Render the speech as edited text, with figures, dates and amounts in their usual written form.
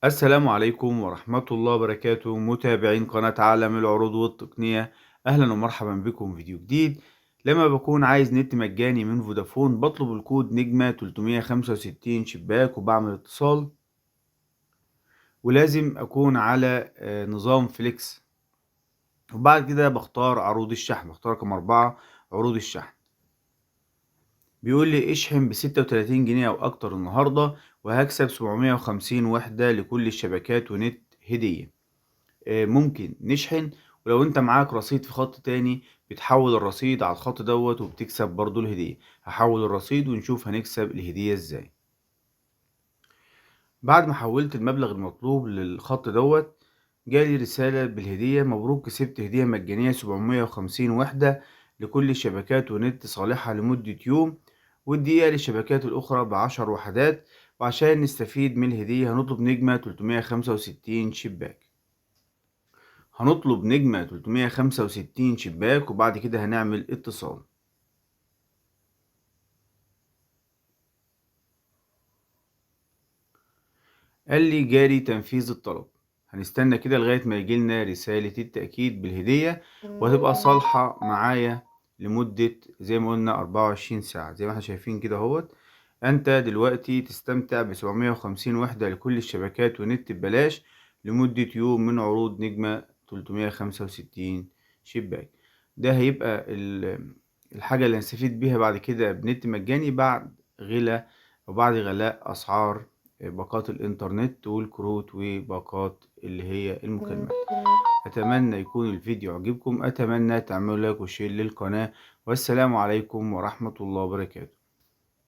السلام عليكم ورحمة الله وبركاته متابعين قناة عالم العروض والتقنية. أهلا ومرحبا بكم في فيديو جديد. لما بكون عايز نت مجاني من فودافون بطلب الكود نجمة 365 شباك وبعمل اتصال، ولازم أكون على نظام فليكس. وبعد كده بختار عروض الشحن، بختار رقم 4 عروض الشحن. بيقول لي اشحن ب36 جنيه أو أكتر النهاردة وهكسب 750 وحدة لكل الشبكات ونت هدية. ممكن نشحن، ولو انت معاك رصيد في خط تاني بتحول الرصيد على الخط دوت وبتكسب برضو الهدية. هحول الرصيد ونشوف هنكسب الهدية ازاي. بعد ما حولت المبلغ المطلوب للخط دوت جالي رسالة بالهدية: مبروك كسبت هدية مجانية 750 وحدة لكل الشبكات ونت صالحة لمدة يوم، والدقيقة للشبكات الأخرى ب10 وحدات. وعشان نستفيد من الهدية هنطلب نجمة 365 شباك. هنطلب نجمة 365 شباك وبعد كده هنعمل اتصال. قال لي جاري تنفيذ الطلب. هنستنى كده لغاية ما يجيلنا رسالة التأكيد بالهدية، وهتبقى صالحة معايا لمدة زي ما قلنا 24 ساعة. زي ما احنا شايفين كده اهوت. انت دلوقتي تستمتع ب750 وحدة لكل الشبكات ونت ببلاش لمدة يوم من عروض نجمة 365 شباك. ده هيبقى الحاجة اللي هنستفيد بيها بعد كده بنت مجاني بعد غلا أو بعد غلاء أسعار باقات الإنترنت والكروت وباقات اللي هي المكالمات. أتمنى يكون الفيديو عجبكم، أتمنى تعملوا لايك وشير للقناة، والسلام عليكم ورحمة الله وبركاته.